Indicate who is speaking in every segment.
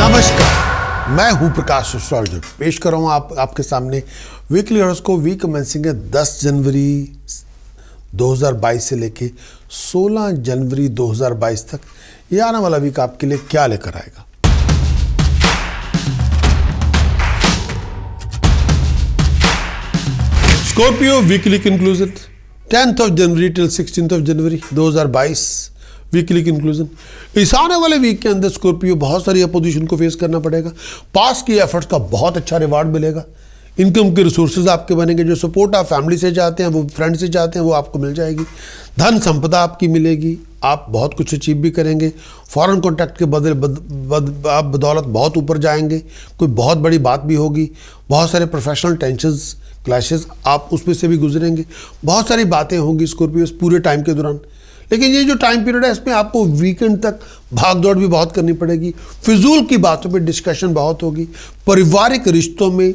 Speaker 1: नमस्कार, मैं हूं प्रकाश एस्ट्रोलॉजर। पेश कर रहा हूं आपके सामने वीकली हॉरोस्कोप वीक कमेंसिंग है 10 जनवरी 2022 से लेके 16 जनवरी 2022 तक। ये आने वाला वीक आपके लिए क्या लेकर आएगा। Scorpio weekly conclusion 10th of January till 16th of January 2022 weekly conclusion. इस आने वाले वीक के अंदर स्कॉर्पियो बहुत सारी अपोजिशन को फेस करना पड़ेगा। पास की एफर्ट्स का बहुत अच्छा रिवार्ड मिलेगा। इनकम के रिसोर्सेज आपके बनेंगे। जो सपोर्ट आप फैमिली से चाहते हैं, वो फ्रेंड से चाहते हैं, वो आपको मिल जाएगी। धन संपदा आपकी मिलेगी। आप बहुत कुछ अचीव भी करेंगे। फॉरेन कॉन्टैक्ट के आप बदौलत बहुत ऊपर जाएंगे। कोई बहुत बड़ी बात भी होगी। बहुत सारे प्रोफेशनल टेंशंस क्लैशेस आप उसमें से भी गुजरेंगे। बहुत सारी बातें होंगी स्कॉर्पियो पूरे टाइम के दौरान। लेकिन ये जो टाइम पीरियड है इसमें आपको वीकेंड तक भाग दौड़ भी बहुत करनी पड़ेगी। फिजूल की बातों पे डिस्कशन बहुत होगी। पारिवारिक रिश्तों में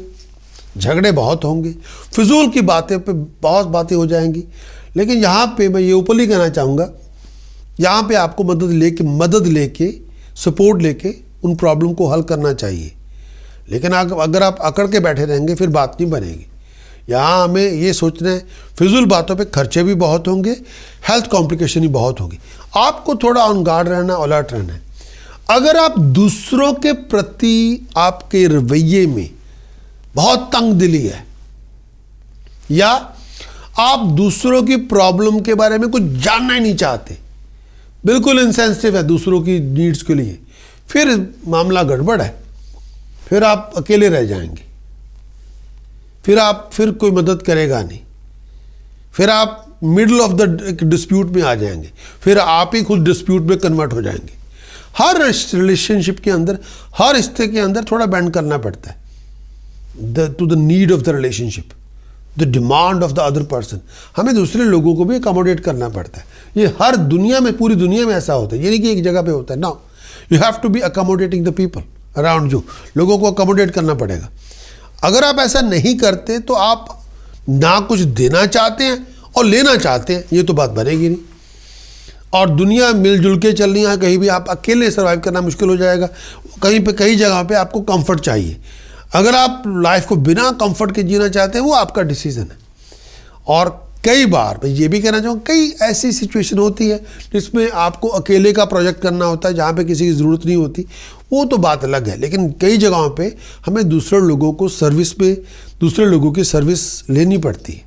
Speaker 1: झगड़े बहुत होंगे। फिजूल की बातें पे बहुत बातें हो जाएंगी। लेकिन यहाँ पे मैं ये ऊपरली कहना चाहूँगा, यहाँ पे आपको मदद लेके सपोर्ट लेके उन प्रॉब्लम को हल करना चाहिए। लेकिन अगर आप अकड़ के बैठे रहेंगे फिर बात नहीं बनेगी। यहाँ हमें ये सोचना है, फिजूल बातों पे खर्चे भी बहुत होंगे, हेल्थ कॉम्प्लिकेशन ही बहुत होगी। आपको थोड़ा ऑन गार्ड रहना, अलर्ट रहना है। अगर आप दूसरों के प्रति आपके रवैये में बहुत तंग दिली है, या आप दूसरों की प्रॉब्लम के बारे में कुछ जानना ही नहीं चाहते, बिल्कुल इनसेंसिटिव है दूसरों की नीड्स के लिए, फिर मामला गड़बड़ है। फिर आप अकेले रह जाएंगे। फिर कोई मदद करेगा नहीं। फिर आप मिडल ऑफ द डिस्प्यूट में आ जाएंगे। फिर आप ही खुद डिस्प्यूट में कन्वर्ट हो जाएंगे। हर रिलेशनशिप के अंदर, हर रिश्ते के अंदर थोड़ा बेंड करना पड़ता है to the need of the relationship, the demand of the other person. हमें दूसरे लोगों को भी अकोमोडेट करना पड़ता है। ये हर दुनिया में, पूरी दुनिया में ऐसा होता है। ये नहीं कि एक जगह पे होता है। No, you have to be accommodating the people around you. लोगों को अकोमोडेट करना पड़ेगा। अगर आप ऐसा नहीं करते तो आप ना कुछ देना चाहते हैं और लेना चाहते हैं, ये तो बात बनेगी नहीं। और दुनिया मिलजुल के चल रही है। कहीं भी आप अकेले सर्वाइव करना मुश्किल हो जाएगा। कई जगह पे आपको कंफर्ट चाहिए। अगर आप लाइफ को बिना कंफर्ट के जीना चाहते हैं, वो आपका डिसीजन है। और कई बार मैं ये भी कहना चाहूँगा, कई ऐसी सिचुएशन होती है जिसमें आपको अकेले का प्रोजेक्ट करना होता है, जहाँ पे किसी की ज़रूरत नहीं होती, वो तो बात अलग है। लेकिन कई जगहों पे हमें दूसरे लोगों को दूसरे लोगों की सर्विस लेनी पड़ती है,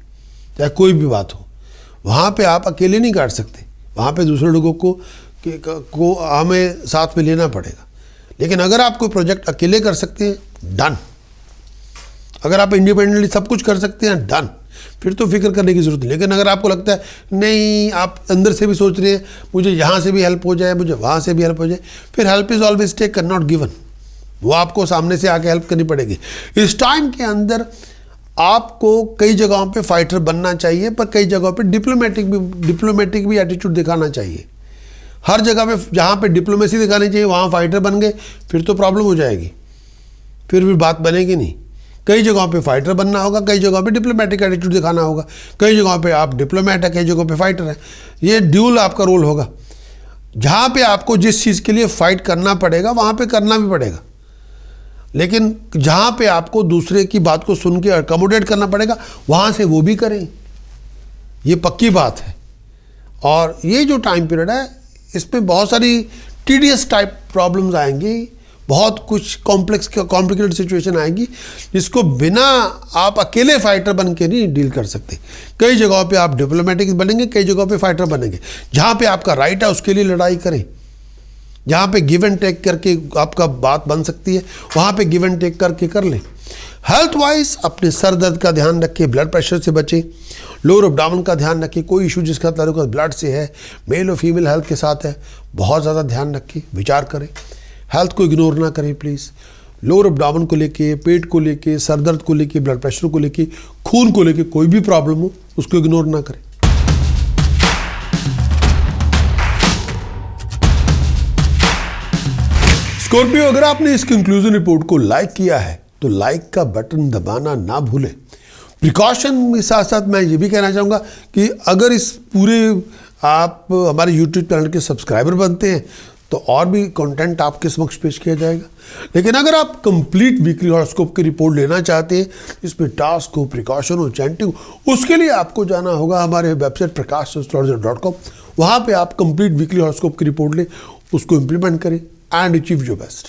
Speaker 1: चाहे कोई भी बात हो। वहाँ पे आप अकेले नहीं काट सकते। वहाँ पे दूसरे लोगों को हमें साथ में लेना पड़ेगा। लेकिन अगर आप कोई प्रोजेक्ट अकेले कर सकते हैं, डन। अगर आप इंडिपेंडेंटली सब कुछ कर सकते हैं, डन। फिर तो फिक्र करने की ज़रूरत नहीं। लेकिन अगर आपको लगता है नहीं, आप अंदर से भी सोच रहे हैं मुझे यहाँ से भी हेल्प हो जाए, मुझे वहाँ से भी हेल्प हो जाए, फिर help is always taken not given. वो आपको सामने से आके हेल्प करनी पड़ेगी। इस टाइम के अंदर आपको कई जगहों पे फाइटर बनना चाहिए, पर कई जगहों पे डिप्लोमेटिक भी एटीट्यूड दिखाना चाहिए। हर जगह पे जहाँ पे डिप्लोमेसी दिखानी चाहिए वहाँ फाइटर बन गए, फिर तो प्रॉब्लम हो जाएगी। फिर भी बात बनेगी नहीं। कई जगहों पे फाइटर बनना होगा, कई जगहों पे डिप्लोमेटिक एटीट्यूड दिखाना होगा। कई जगहों पे आप डिप्लोमेट है, कई जगहों पे फाइटर है। ये ड्यूल आपका रोल होगा। जहाँ पे आपको जिस चीज़ के लिए फाइट करना पड़ेगा वहाँ पे करना भी पड़ेगा। लेकिन जहाँ पे आपको दूसरे की बात को सुन के अकोमोडेट करना पड़ेगा, वहाँ से वो भी करें। ये पक्की बात है। और ये जो टाइम पीरियड है, इसमें बहुत सारी टीडियस टाइप प्रॉब्लम्स आएंगी। बहुत कुछ कॉम्प्लिकेटेड सिचुएशन आएगी जिसको बिना आप अकेले फाइटर बन के नहीं डील कर सकते। कई जगहों पे आप डिप्लोमेटिक बनेंगे, कई जगहों पे फाइटर बनेंगे। जहाँ पे आपका राइट है उसके लिए लड़ाई करें। जहाँ पे गिव एंड टेक करके आपका बात बन सकती है, वहाँ पे गिव एंड टेक करके कर लें। हेल्थ वाइज अपने सर दर्द का ध्यान रखें, ब्लड प्रेशर से बचें, लोअर एब्डोमेन का ध्यान रखें। कोई इशू जिसका ताल्लुक ब्लड से है, मेल और फीमेल हेल्थ के साथ है, बहुत ज़्यादा ध्यान रखें, विचार करें। हेल्थ को इग्नोर ना करें प्लीज़। लोअर एब्डोमेन को लेके, पेट को लेके, सर दर्द को लेके, ब्लड प्रेशर को लेके, खून को लेके कोई भी प्रॉब्लम हो उसको इग्नोर ना करें। स्कॉर्पियो, अगर आपने इस कंक्लूजन रिपोर्ट को लाइक किया है तो लाइक का बटन दबाना ना भूलें। प्रिकॉशन के साथ साथ मैं ये भी कहना चाहूँगा कि अगर इस पूरे आप हमारे YouTube चैनल के सब्सक्राइबर बनते हैं तो और भी कंटेंट आपके समक्ष पेश किया जाएगा। लेकिन अगर आप कंप्लीट वीकली हॉरोस्कोप की रिपोर्ट लेना चाहते हैं, इसमें टास्क हो, प्रिकॉशन हो, चैंटिंग हो, उसके लिए आपको जाना होगा हमारे वेबसाइट prakash.com। वहाँ पे आप कंप्लीट वीकली हॉरोस्कोप की रिपोर्ट लें, उसको इम्प्लीमेंट करें एंड अचीव योर बेस्ट।